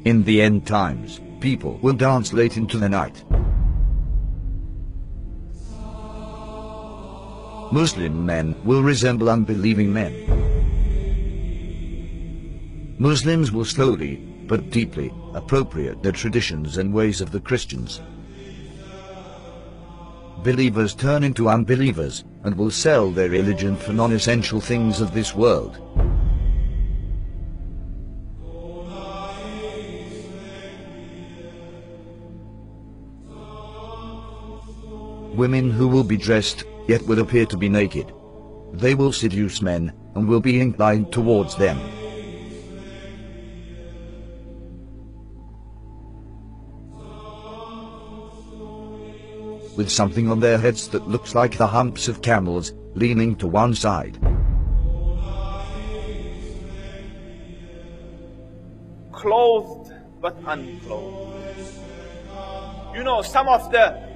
In the end times, people will dance late into the night. Muslim men will resemble unbelieving men. Muslims will slowly, but deeply, appropriate the traditions and ways of the Christians. Believers turn into unbelievers, and will sell their religion for non-essential things of this world. Women who will be dressed, yet will appear to be naked. They will seduce men, and will be inclined towards them. With something on their heads that looks like the humps of camels, leaning to one side. Clothed but unclothed. You know, some of the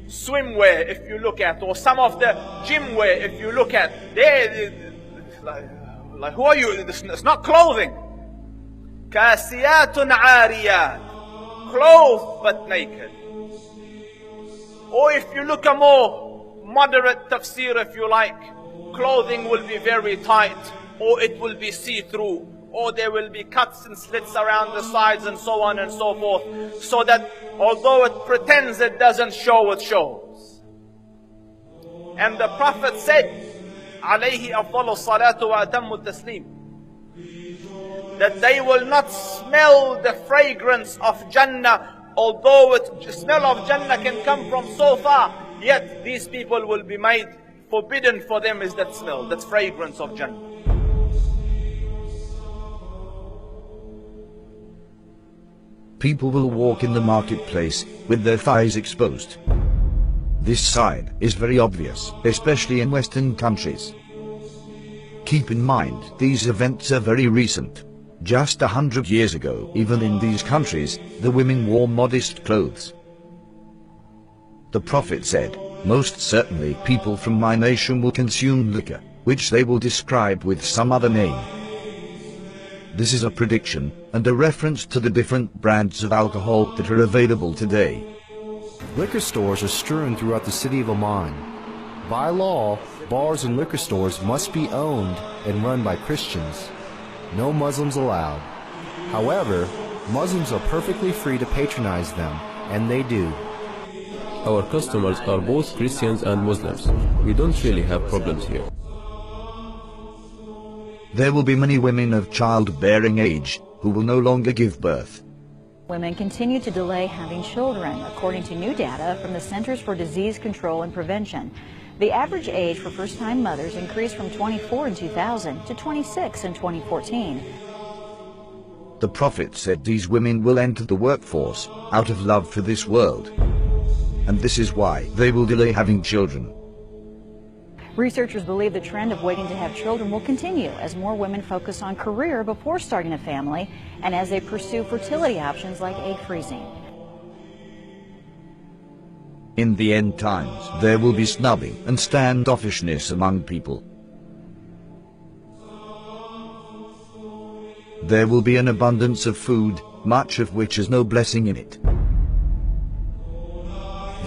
swimwear, if you look at, or some of the gym wear, if you look at, they like who are you? It's not clothing. Kasiyatun ariyat, clothed but naked. Or if you look a more moderate tafsir, if you like, clothing will be very tight, or it will be see-through, or there will be cuts and slits around the sides and so on and so forth, so that although it pretends it doesn't show, it shows. And the Prophet said, alayhi afdalu salatu wa atammu taslim, that they will not smell the fragrance of Jannah. Although the smell of Jannah can come from so far, yet these people will be made forbidden for them is that smell, that fragrance of Jannah. People will walk in the marketplace with their thighs exposed. This sign is very obvious, especially in Western countries. Keep in mind, these events are very recent. Just 100 years ago, even in these countries, the women wore modest clothes. The Prophet said, "Most certainly people from my nation will consume liquor, which they will describe with some other name." This is a prediction, and a reference to the different brands of alcohol that are available today. Liquor stores are strewn throughout the city of Amman. By law, bars and liquor stores must be owned and run by Christians. No Muslims allowed. However, Muslims are perfectly free to patronize them, and they do. Our customers are both Christians and Muslims. We don't really have problems here. There will be many women of childbearing age who will no longer give birth. Women continue to delay having children, according to new data from the Centers for Disease Control and Prevention. The average age for first-time mothers increased from 24 in 2000 to 26 in 2014. The Prophet said these women will enter the workforce out of love for this world. And this is why they will delay having children. Researchers believe the trend of waiting to have children will continue as more women focus on career before starting a family and as they pursue fertility options like egg freezing. In the end times, there will be snubbing and standoffishness among people. There will be an abundance of food, much of which has no blessing in it.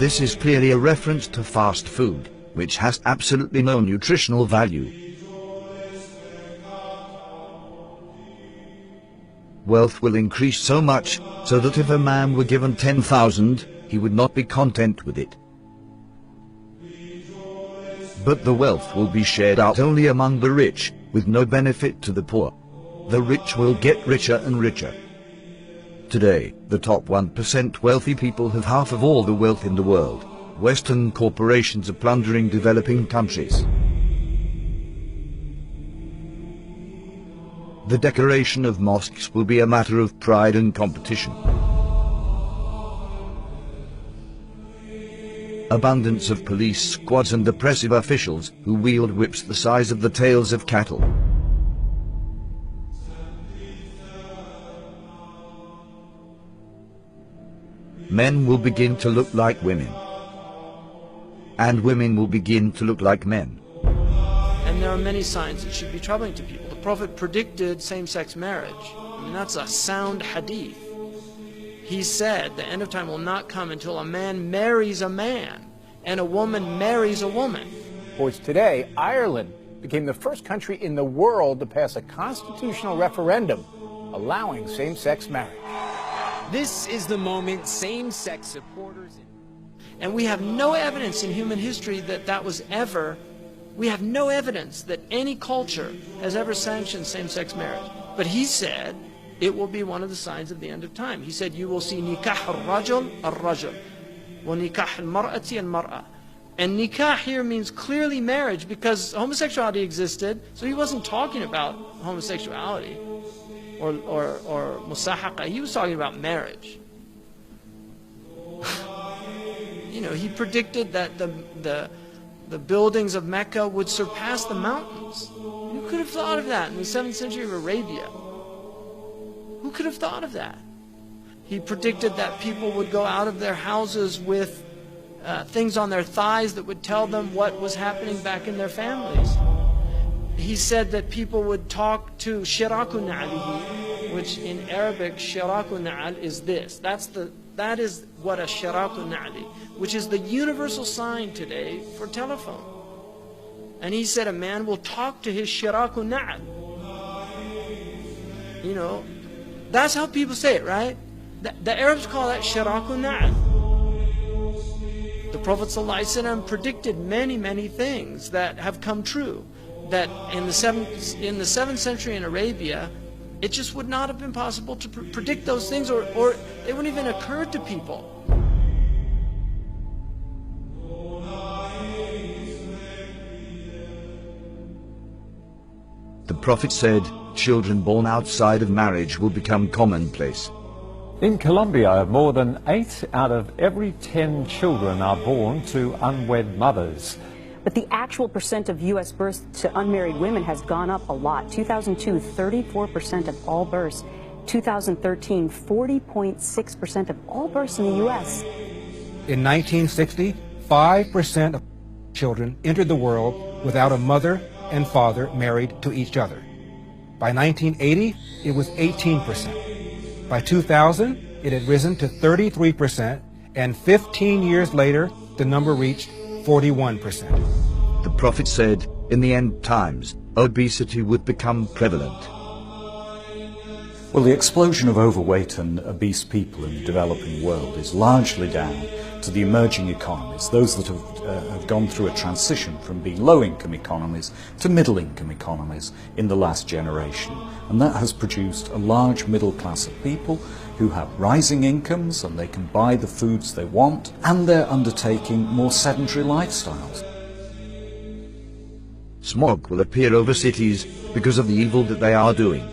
This is clearly a reference to fast food, which has absolutely no nutritional value. Wealth will increase so much, so that if a man were given 10,000, he would not be content with it. But the wealth will be shared out only among the rich, with no benefit to the poor. The rich will get richer and richer. Today, the top 1% wealthy people have half of all the wealth in the world. Western corporations are plundering developing countries. The decoration of mosques will be a matter of pride and competition. Abundance of police squads and oppressive officials who wield whips the size of the tails of cattle. Men will begin to look like women, and women will begin to look like men. And there are many signs that should be troubling to people. The Prophet predicted same-sex marriage. I mean, that's a sound hadith. He said the end of time will not come until a man marries a man and a woman marries a woman. Reports today, Ireland became the first country in the world to pass a constitutional referendum allowing same-sex marriage. This is the moment same-sex supporters... And we have no evidence in human history that that was ever, we have no evidence that any culture has ever sanctioned same-sex marriage. But he said it will be one of the signs of the end of time. He said you will see nikah al-rajul al-rajul, wa nikah al-mar'ati al-mar'a. And nikah here means clearly marriage, because homosexuality existed, so he wasn't talking about homosexuality or musahaqa. He was talking about marriage. You know, he predicted that the buildings of Mecca would surpass the mountains. Who could have thought of that in the 7th century of Arabia? Who could have thought of that? He predicted that people would go out of their houses with things on their thighs that would tell them what was happening back in their families. He said that people would talk to shiraku na'alihi, which in Arabic, shiraku na'al is this. That is what a shiraku na'ali, which is the universal sign today for telephone. And he said a man will talk to his shiraku na'al. You know, that's how people say it, right? The Arabs call that shiraku na'al. The Prophet ﷺ predicted many, many things that have come true. That in the 7th century in Arabia, it just would not have been possible to predict those things, or it wouldn't even occur to people. The Prophet said, children born outside of marriage will become commonplace. In Colombia, more than 8 out of every 10 children are born to unwed mothers. But the actual percent of U.S. births to unmarried women has gone up a lot. 2002, 34% of all births. 2013, 40.6% of all births in the U.S. In 1960, 5% of children entered the world without a mother and father married to each other. By 1980, it was 18%. By 2000, it had risen to 33%, and 15 years later, the number reached 41%. The Prophet said, in the end times, obesity would become prevalent. Well, the explosion of overweight and obese people in the developing world is largely down to the emerging economies, those that have gone through a transition from being low-income economies to middle-income economies in the last generation. And that has produced a large middle class of people who have rising incomes and they can buy the foods they want, and they're undertaking more sedentary lifestyles. Smog will appear over cities because of the evil that they are doing.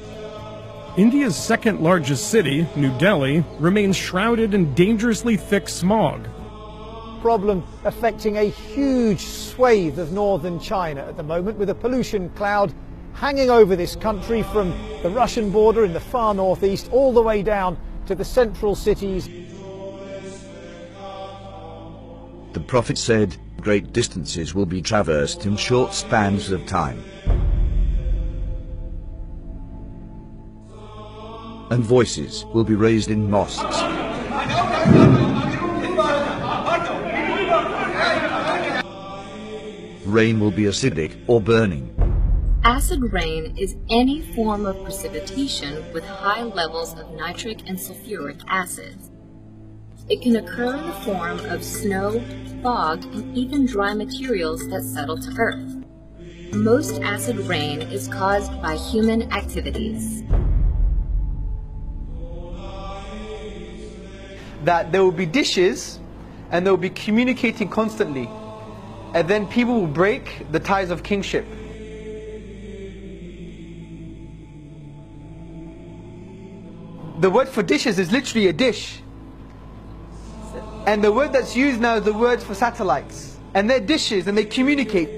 India's second largest city, New Delhi, remains shrouded in dangerously thick smog. Problem affecting a huge swathe of northern China at the moment, with a pollution cloud hanging over this country from the Russian border in the far northeast all the way down to the central cities. The Prophet said, great distances will be traversed in short spans of time. And voices will be raised in mosques. Rain will be acidic or burning. Acid rain is any form of precipitation with high levels of nitric and sulfuric acids. It can occur in the form of snow, fog, and even dry materials that settle to earth. Most acid rain is caused by human activities. That there will be dishes and they will be communicating constantly, and then people will break the ties of kingship. The word for dishes is literally a dish, and the word that's used now is the word for satellites, and they're dishes and they communicate.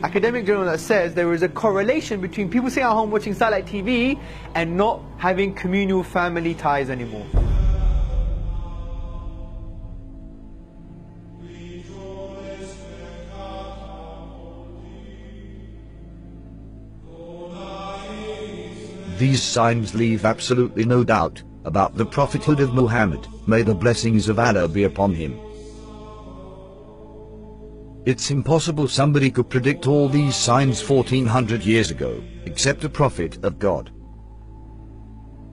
Academic journal that says there is a correlation between people sitting at home watching satellite TV and not having communal family ties anymore. These signs leave absolutely no doubt about the prophethood of Muhammad, may the blessings of Allah be upon him. It's impossible somebody could predict all these signs 1400 years ago, except a prophet of God.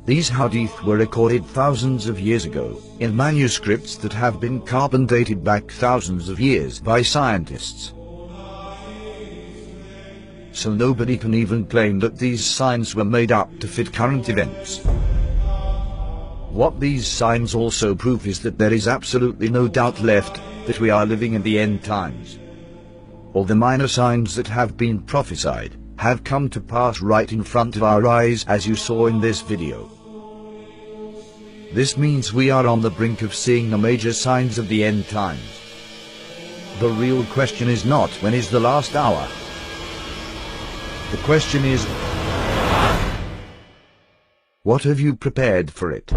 These hadith were recorded thousands of years ago, in manuscripts that have been carbon dated back thousands of years by scientists. So nobody can even claim that these signs were made up to fit current events. What these signs also prove is that there is absolutely no doubt left that we are living in the end times. All the minor signs that have been prophesied have come to pass right in front of our eyes, as you saw in this video. This means we are on the brink of seeing the major signs of the end times. The real question is not when is the last hour. The question is, what have you prepared for it?